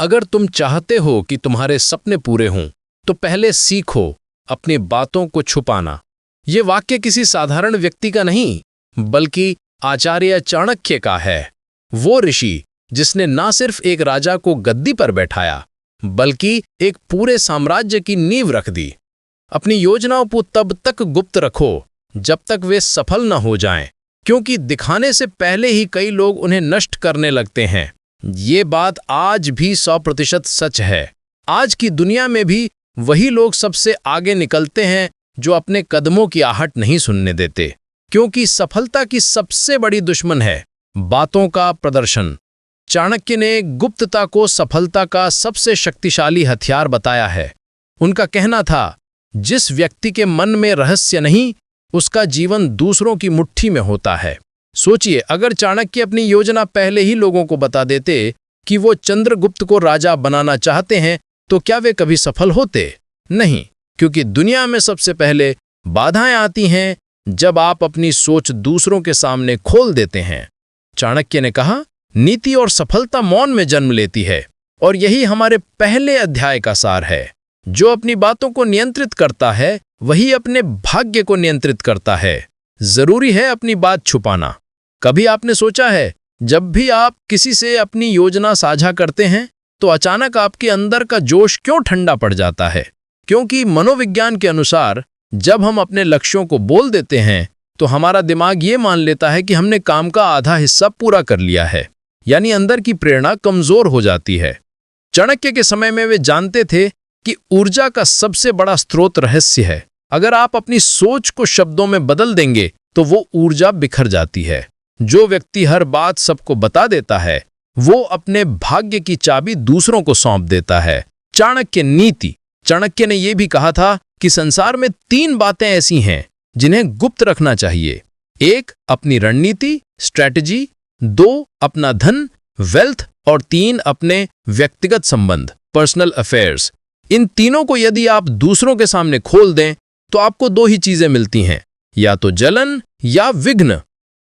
अगर तुम चाहते हो कि तुम्हारे सपने पूरे हों, तो पहले सीखो अपनी बातों को छुपाना। ये वाक्य किसी साधारण व्यक्ति का नहीं, बल्कि आचार्य चाणक्य का है। वो ऋषि जिसने ना सिर्फ एक राजा को गद्दी पर बैठाया, बल्कि एक पूरे साम्राज्य की नींव रख दी। अपनी योजनाओं को तब तक गुप्त रखो जब तक वे सफल न हो जाएं, क्योंकि दिखाने से पहले ही कई लोग उन्हें नष्ट करने लगते हैं। ये बात आज भी 100% सच है। आज की दुनिया में भी वही लोग सबसे आगे निकलते हैं जो अपने कदमों की आहट नहीं सुनने देते, क्योंकि सफलता की सबसे बड़ी दुश्मन है बातों का प्रदर्शन। चाणक्य ने गुप्तता को सफलता का सबसे शक्तिशाली हथियार बताया है। उनका कहना था, जिस व्यक्ति के मन में रहस्य नहीं, उसका जीवन दूसरों की मुट्ठी में होता है। सोचिए, अगर चाणक्य अपनी योजना पहले ही लोगों को बता देते कि वो चंद्रगुप्त को राजा बनाना चाहते हैं, तो क्या वे कभी सफल होते? नहीं, क्योंकि दुनिया में सबसे पहले बाधाएं आती हैं जब आप अपनी सोच दूसरों के सामने खोल देते हैं। चाणक्य ने कहा, नीति और सफलता मौन में जन्म लेती है, और यही हमारे पहले अध्याय का सार है। जो अपनी बातों को नियंत्रित करता है, वही अपने भाग्य को नियंत्रित करता है। जरूरी है अपनी बात छुपाना। कभी आपने सोचा है, जब भी आप किसी से अपनी योजना साझा करते हैं, तो अचानक आपके अंदर का जोश क्यों ठंडा पड़ जाता है? क्योंकि मनोविज्ञान के अनुसार जब हम अपने लक्ष्यों को बोल देते हैं, तो हमारा दिमाग ये मान लेता है कि हमने काम का आधा हिस्सा पूरा कर लिया है, यानी अंदर की प्रेरणा कमजोर हो जाती है। चाणक्य के समय में वे जानते थे कि ऊर्जा का सबसे बड़ा स्रोत रहस्य है। अगर आप अपनी सोच को शब्दों में बदल देंगे, तो वो ऊर्जा बिखर जाती है। जो व्यक्ति हर बात सबको बता देता है, वो अपने भाग्य की चाबी दूसरों को सौंप देता है। चाणक्य नीति। चाणक्य ने यह भी कहा था कि संसार में 3 बातें ऐसी हैं जिन्हें गुप्त रखना चाहिए। 1 अपनी रणनीति स्ट्रैटेजी, 2 अपना धन वेल्थ, और 3 अपने व्यक्तिगत संबंध पर्सनल अफेयर्स। इन तीनों को यदि आप दूसरों के सामने खोल दें, तो आपको 2 ही चीजें मिलती हैं, या तो जलन या विघ्न।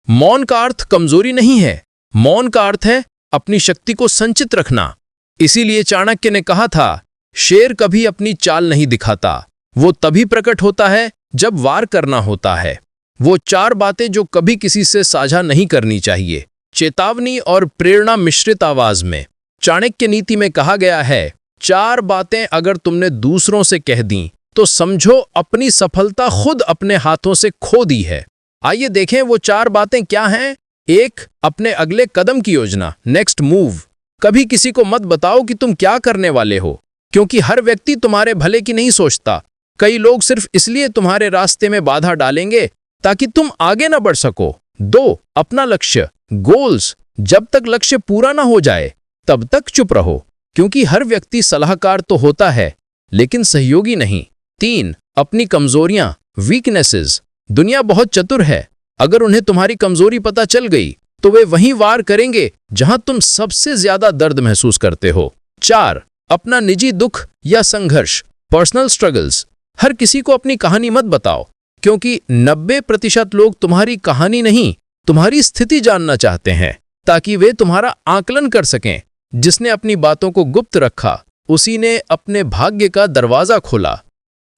मौन का अर्थ कमजोरी नहीं है, मौन का अर्थ है अपनी शक्ति को संचित रखना। इसीलिए चाणक्य ने कहा था, शेर कभी अपनी चाल नहीं दिखाता, वो तभी प्रकट होता है जब वार करना होता है। वो 4 बातें जो कभी किसी से साझा नहीं करनी चाहिए। चेतावनी और प्रेरणा मिश्रित आवाज में चाणक्य नीति में कहा गया है, 4 बातें अगर तुमने दूसरों से कह दी, तो समझो अपनी सफलता खुद अपने हाथों से खो दी है। आइए देखें वो 4 बातें क्या हैं। 1 अपने अगले कदम की योजना नेक्स्ट मूव। कभी किसी को मत बताओ कि तुम क्या करने वाले हो, क्योंकि हर व्यक्ति तुम्हारे भले की नहीं सोचता। कई लोग सिर्फ इसलिए तुम्हारे रास्ते में बाधा डालेंगे ताकि तुम आगे न बढ़ सको। 2 अपना लक्ष्य गोल्स। जब तक लक्ष्य पूरा ना हो जाए, तब तक चुप रहो, क्योंकि हर व्यक्ति सलाहकार तो होता है, लेकिन सहयोगी नहीं। 3 अपनी कमजोरियां वीकनेसेस। दुनिया बहुत चतुर है। अगर उन्हें तुम्हारी कमजोरी पता चल गई, तो वे वहीं वार करेंगे जहां तुम सबसे ज्यादा दर्द महसूस करते हो। 4 अपना निजी दुख या संघर्ष पर्सनल स्ट्रगल्स। हर किसी को अपनी कहानी मत बताओ, क्योंकि 90% लोग तुम्हारी कहानी नहीं, तुम्हारी स्थिति जानना चाहते हैं, ताकि वे तुम्हारा आकलन कर सकें। जिसने अपनी बातों को गुप्त रखा, उसी ने अपने भाग्य का दरवाजा खोला।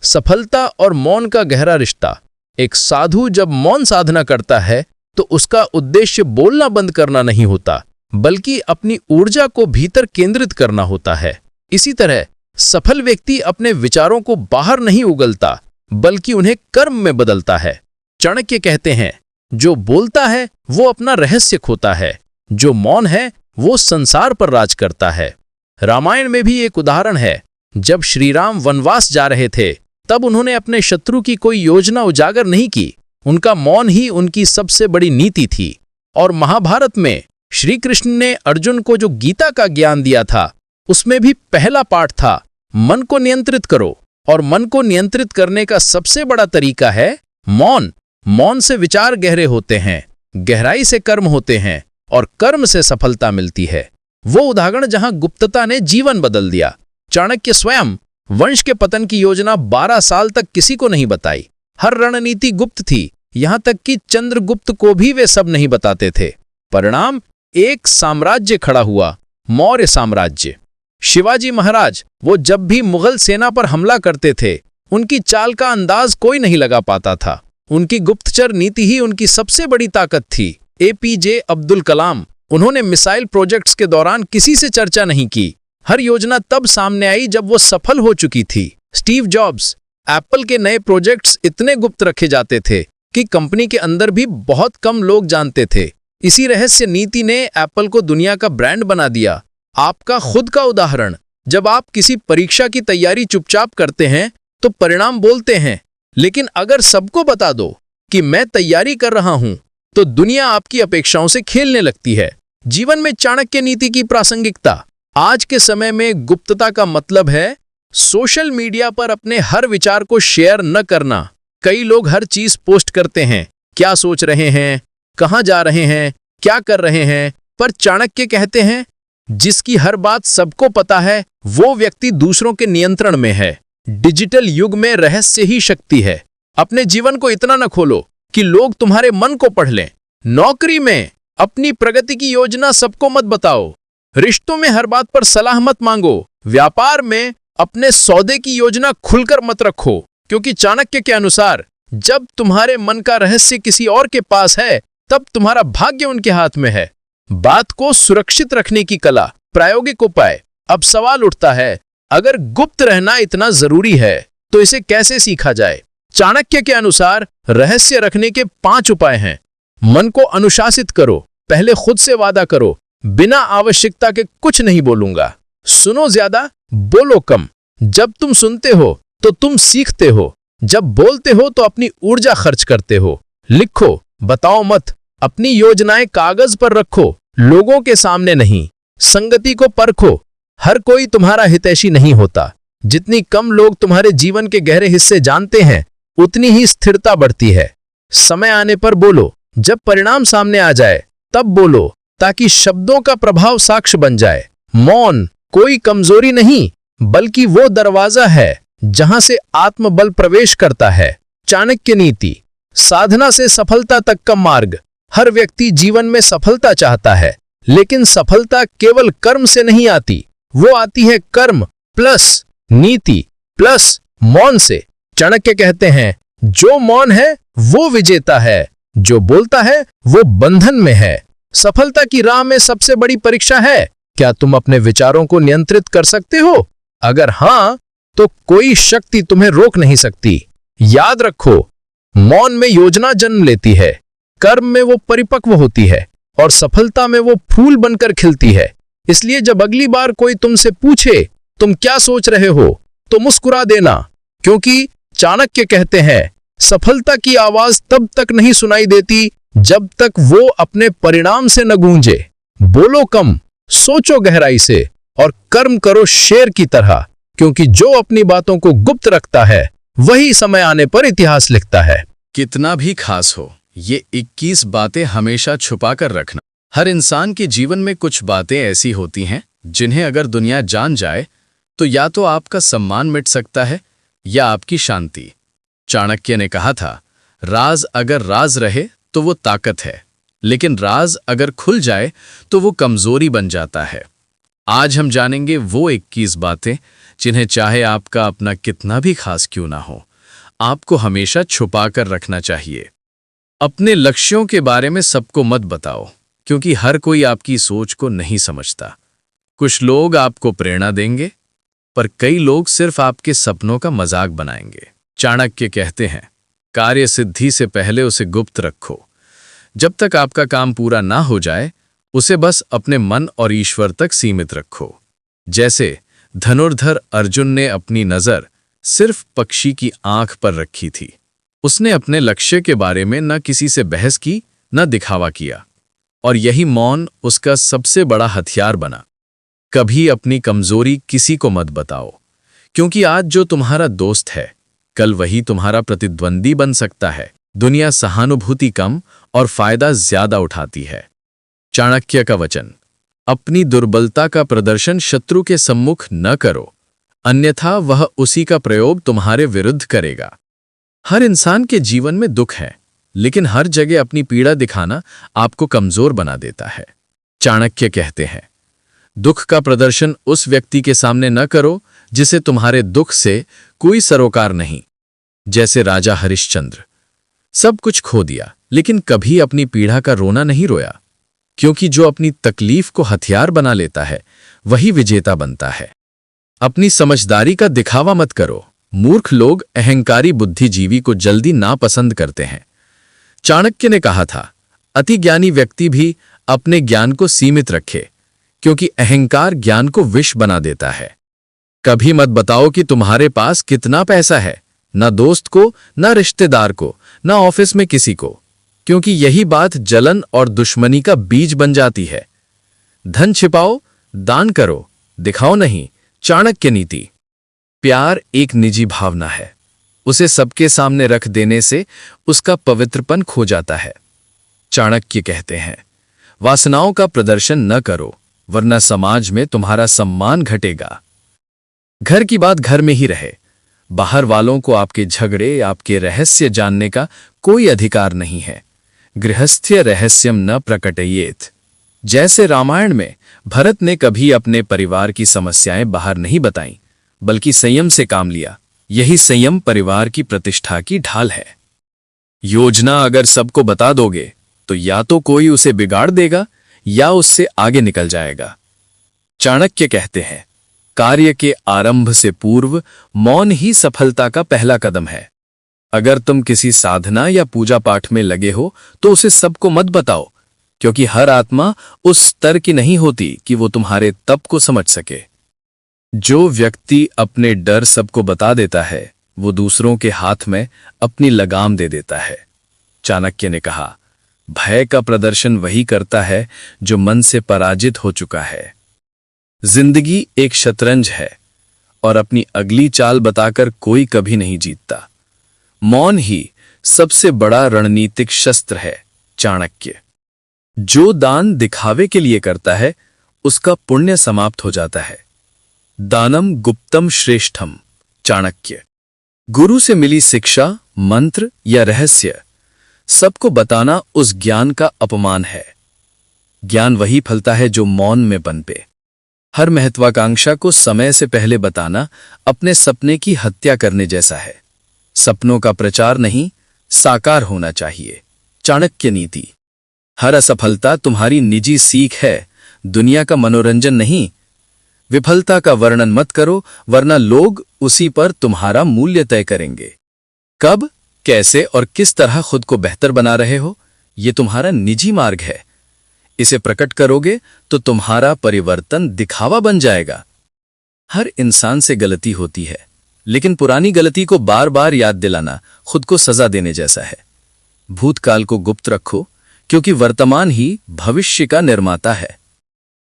सफलता और मौन का गहरा रिश्ता। एक साधु जब मौन साधना करता है, तो उसका उद्देश्य बोलना बंद करना नहीं होता, बल्कि अपनी ऊर्जा को भीतर केंद्रित करना होता है। इसी तरह सफल व्यक्ति अपने विचारों को बाहर नहीं उगलता, बल्कि उन्हें कर्म में बदलता है। चाणक्य कहते हैं, जो बोलता है वो अपना रहस्य खोता है, जो मौन है वो संसार पर राज करता है। रामायण में भी एक उदाहरण है। जब श्री राम वनवास जा रहे थे, तब उन्होंने अपने शत्रु की कोई योजना उजागर नहीं की। उनका मौन ही उनकी सबसे बड़ी नीति थी। और महाभारत में श्री कृष्ण ने अर्जुन को जो गीता का ज्ञान दिया था, उसमें भी पहला पाठ था, मन को नियंत्रित करो। और मन को नियंत्रित करने का सबसे बड़ा तरीका है मौन। मौन से विचार गहरे होते हैं, गहराई से कर्म होते हैं, और कर्म से सफलता मिलती है। वो उदाहरण जहां गुप्तता ने जीवन बदल दिया। चाणक्य स्वयं वंश के पतन की योजना 12 साल तक किसी को नहीं बताई। हर रणनीति गुप्त थी, यहां तक कि चंद्रगुप्त को भी वे सब नहीं बताते थे। परिणाम, एक साम्राज्य खड़ा हुआ, मौर्य साम्राज्य। शिवाजी महाराज, वो जब भी मुगल सेना पर हमला करते थे, उनकी चाल का अंदाज कोई नहीं लगा पाता था। उनकी गुप्तचर नीति ही उनकी सबसे बड़ी ताकत थी। एपीजे अब्दुल कलाम, उन्होंने मिसाइल प्रोजेक्ट्स के दौरान किसी से चर्चा नहीं की। हर योजना तब सामने आई जब वो सफल हो चुकी थी। स्टीव जॉब्स, एप्पल के नए प्रोजेक्ट्स इतने गुप्त रखे जाते थे कि कंपनी के अंदर भी बहुत कम लोग जानते थे। इसी रहस्य नीति ने एप्पल को दुनिया का ब्रांड बना दिया। आपका खुद का उदाहरण, जब आप किसी परीक्षा की तैयारी चुपचाप करते हैं तो परिणाम बोलते हैं, लेकिन अगर सबको बता दो कि मैं तैयारी कर रहा हूं, तो दुनिया आपकी अपेक्षाओं से खेलने लगती है। जीवन में चाणक्य नीति की प्रासंगिकता। आज के समय में गुप्तता का मतलब है सोशल मीडिया पर अपने हर विचार को शेयर न करना। कई लोग हर चीज पोस्ट करते हैं, क्या सोच रहे हैं, कहां जा रहे हैं, क्या कर रहे हैं, पर चाणक्य कहते हैं जिसकी हर बात सबको पता है वो व्यक्ति दूसरों के नियंत्रण में है। डिजिटल युग में रहस्य ही शक्ति है। अपने जीवन को इतना न खोलो कि लोग तुम्हारे मन को पढ़ लें। नौकरी में अपनी प्रगति की योजना सबको मत बताओ। रिश्तों में हर बात पर सलाह मत मांगो। व्यापार में अपने सौदे की योजना खुलकर मत रखो, क्योंकि चाणक्य के अनुसार जब तुम्हारे मन का रहस्य किसी और के पास है, तब तुम्हारा भाग्य उनके हाथ में है। बात को सुरक्षित रखने की कला, प्रायोगिक उपाय। अब सवाल उठता है, अगर गुप्त रहना इतना जरूरी है तो इसे कैसे सीखा जाए? चाणक्य के अनुसार रहस्य रखने के 5 उपाय हैं। मन को अनुशासित करो। पहले खुद से वादा करो, बिना आवश्यकता के कुछ नहीं बोलूंगा। सुनो ज्यादा, बोलो कम। जब तुम सुनते हो तो तुम सीखते हो, जब बोलते हो तो अपनी ऊर्जा खर्च करते हो। लिखो, बताओ मत। अपनी योजनाएं कागज पर रखो, लोगों के सामने नहीं। संगति को परखो, हर कोई तुम्हारा हितैषी नहीं होता। जितनी कम लोग तुम्हारे जीवन के गहरे हिस्से जानते हैं, उतनी ही स्थिरता बढ़ती है। समय आने पर बोलो, जब परिणाम सामने आ जाए तब बोलो, ताकि शब्दों का प्रभाव साक्ष्य बन जाए। मौन कोई कमजोरी नहीं, बल्कि वो दरवाजा है जहां से आत्मबल प्रवेश करता है। चाणक्य नीति। साधना से सफलता तक का मार्ग। हर व्यक्ति जीवन में सफलता चाहता है, लेकिन सफलता केवल कर्म से नहीं आती, वो आती है कर्म प्लस नीति प्लस मौन से। चाणक्य कहते हैं, जो मौन है वो विजेता है, जो बोलता है वो बंधन में है। सफलता की राह में सबसे बड़ी परीक्षा है, क्या तुम अपने विचारों को नियंत्रित कर सकते हो? अगर हां, तो कोई शक्ति तुम्हें रोक नहीं सकती। याद रखो, मौन में योजना जन्म लेती है, कर्म में वो परिपक्व होती है, और सफलता में वो फूल बनकर खिलती है। इसलिए जब अगली बार कोई तुमसे पूछे तुम क्या सोच रहे हो, तो मुस्कुरा देना, क्योंकि चाणक्य कहते हैं, सफलता की आवाज तब तक नहीं सुनाई देती जब तक वो अपने परिणाम से न गूंजे। बोलो कम, सोचो गहराई से, और कर्म करो शेर की तरह, क्योंकि जो अपनी बातों को गुप्त रखता है वही समय आने पर इतिहास लिखता है। कितना भी खास हो, ये 21 बातें हमेशा छुपा कर रखना। हर इंसान के जीवन में कुछ बातें ऐसी होती हैं जिन्हें अगर दुनिया जान जाए तो या तो आपका सम्मान मिट सकता है या आपकी शांति। चाणक्य ने कहा था, राज अगर राज रहे तो वो ताकत है, लेकिन राज अगर खुल जाए तो वो कमजोरी बन जाता है। आज हम जानेंगे वो 21 बातें जिन्हें चाहे आपका अपना कितना भी खास क्यों ना हो, आपको हमेशा छुपा कर रखना चाहिए। अपने लक्ष्यों के बारे में सबको मत बताओ, क्योंकि हर कोई आपकी सोच को नहीं समझता। कुछ लोग आपको प्रेरणा देंगे, पर कई लोग सिर्फ आपके सपनों का मजाक बनाएंगे। चाणक्य कहते हैं, कार्य सिद्धि से पहले उसे गुप्त रखो। जब तक आपका काम पूरा ना हो जाए, उसे बस अपने मन और ईश्वर तक सीमित रखो। जैसे धनुर्धर अर्जुन ने अपनी नजर सिर्फ पक्षी की आंख पर रखी थी। उसने अपने लक्ष्य के बारे में न किसी से बहस की, न दिखावा किया, और यही मौन उसका सबसे बड़ा हथियार बना। कभी अपनी कमजोरी किसी को मत बताओ, क्योंकि आज जो तुम्हारा दोस्त है, कल वही तुम्हारा प्रतिद्वंदी बन सकता है। दुनिया सहानुभूति कम और फायदा ज्यादा उठाती है। चाणक्य का वचन, अपनी दुर्बलता का प्रदर्शन शत्रु के सम्मुख न करो, अन्यथा वह उसी का प्रयोग तुम्हारे विरुद्ध करेगा। हर इंसान के जीवन में दुख है, लेकिन हर जगह अपनी पीड़ा दिखाना आपको कमजोर बना देता है। चाणक्य कहते हैं, दुख का प्रदर्शन उस व्यक्ति के सामने न करो जिसे तुम्हारे दुख से कोई सरोकार नहीं। जैसे राजा हरिश्चंद्र, सब कुछ खो दिया लेकिन कभी अपनी पीड़ा का रोना नहीं रोया, क्योंकि जो अपनी तकलीफ को हथियार बना लेता है वही विजेता बनता है। अपनी समझदारी का दिखावा मत करो। मूर्ख लोग अहंकारी बुद्धिजीवी को जल्दी नापसंद करते हैं। चाणक्य ने कहा था, अति ज्ञानी व्यक्ति भी अपने ज्ञान को सीमित रखे, क्योंकि अहंकार ज्ञान को विष बना देता है। कभी मत बताओ कि तुम्हारे पास कितना पैसा है, न दोस्त को, न रिश्तेदार को, न ऑफिस में किसी को, क्योंकि यही बात जलन और दुश्मनी का बीज बन जाती है। धन छिपाओ, दान करो, दिखाओ नहीं। चाणक्य नीति। प्यार एक निजी भावना है, उसे सबके सामने रख देने से उसका पवित्रपन खो जाता है। चाणक्य कहते हैं, वासनाओं का प्रदर्शन न करो, वरना समाज में तुम्हारा सम्मान घटेगा। घर की बात घर में ही रहे। बाहर वालों को आपके झगड़े, आपके रहस्य जानने का कोई अधिकार नहीं है। गृहस्थ्य रहस्यम न प्रकटयेत। जैसे रामायण में भरत ने कभी अपने परिवार की समस्याएं बाहर नहीं बताईं, बल्कि संयम से काम लिया। यही संयम परिवार की प्रतिष्ठा की ढाल है। योजना अगर सबको बता दोगे तो या तो कोई उसे बिगाड़ देगा या उससे आगे निकल जाएगा। चाणक्य कहते हैं, कार्य के आरंभ से पूर्व मौन ही सफलता का पहला कदम है। अगर तुम किसी साधना या पूजा पाठ में लगे हो तो उसे सबको मत बताओ, क्योंकि हर आत्मा उस स्तर की नहीं होती कि वो तुम्हारे तप को समझ सके। जो व्यक्ति अपने डर सबको बता देता है वो दूसरों के हाथ में अपनी लगाम दे देता है। चाणक्य ने कहा, भय का प्रदर्शन वही करता है जो मन से पराजित हो चुका है। जिंदगी एक शतरंज है और अपनी अगली चाल बताकर कोई कभी नहीं जीतता। मौन ही सबसे बड़ा रणनीतिक शस्त्र है। चाणक्य। जो दान दिखावे के लिए करता है उसका पुण्य समाप्त हो जाता है। दानम गुप्तम श्रेष्ठम। चाणक्य। गुरु से मिली शिक्षा, मंत्र या रहस्य सबको बताना उस ज्ञान का अपमान है। ज्ञान वही फलता है जो मौन में पनपे। हर महत्वाकांक्षा को समय से पहले बताना अपने सपने की हत्या करने जैसा है। सपनों का प्रचार नहीं, साकार होना चाहिए। चाणक्य नीति। हर असफलता तुम्हारी निजी सीख है, दुनिया का मनोरंजन नहीं। विफलता का वर्णन मत करो, वरना लोग उसी पर तुम्हारा मूल्य तय करेंगे। कब, कैसे और किस तरह खुद को बेहतर बना रहे हो, यह तुम्हारा निजी मार्ग है। इसे प्रकट करोगे तो तुम्हारा परिवर्तन दिखावा बन जाएगा। हर इंसान से गलती होती है, लेकिन पुरानी गलती को बार बार याद दिलाना खुद को सजा देने जैसा है। भूतकाल को गुप्त रखो, क्योंकि वर्तमान ही भविष्य का निर्माता है।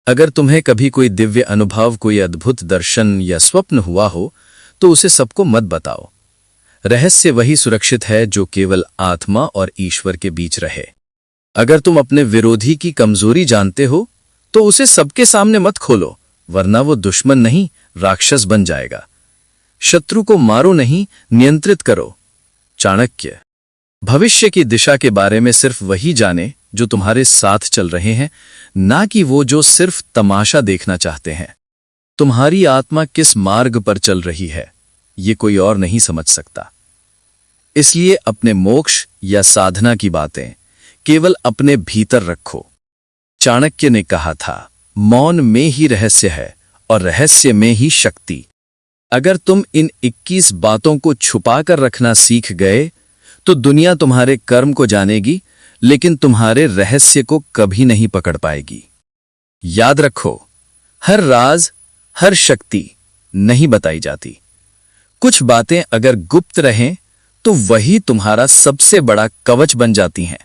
अगर तुम्हें कभी कोई दिव्य अनुभव, कोई अद्भुत दर्शन या स्वप्न हुआ हो तो उसे सबको मत बताओ। रहस्य वही सुरक्षित है जो केवल आत्मा और ईश्वर के बीच रहे। अगर तुम अपने विरोधी की कमजोरी जानते हो तो उसे सबके सामने मत खोलो, वरना वो दुश्मन नहीं, राक्षस बन जाएगा। शत्रु को मारो नहीं, नियंत्रित करो। चाणक्य। भविष्य की दिशा के बारे में सिर्फ वही जाने जो तुम्हारे साथ चल रहे हैं, ना कि वो जो सिर्फ तमाशा देखना चाहते हैं। तुम्हारी आत्मा किस मार्ग पर चल रही है ये कोई और नहीं समझ सकता। इसलिए अपने मोक्ष या साधना की बातें केवल अपने भीतर रखो। चाणक्य ने कहा था, मौन में ही रहस्य है और रहस्य में ही शक्ति। अगर तुम इन 21 बातों को छुपा कर रखना सीख गए तो दुनिया तुम्हारे कर्म को जानेगी, लेकिन तुम्हारे रहस्य को कभी नहीं पकड़ पाएगी। याद रखो, हर राज, हर शक्ति नहीं बताई जाती। कुछ बातें अगर गुप्त रहें तो वही तुम्हारा सबसे बड़ा कवच बन जाती हैं।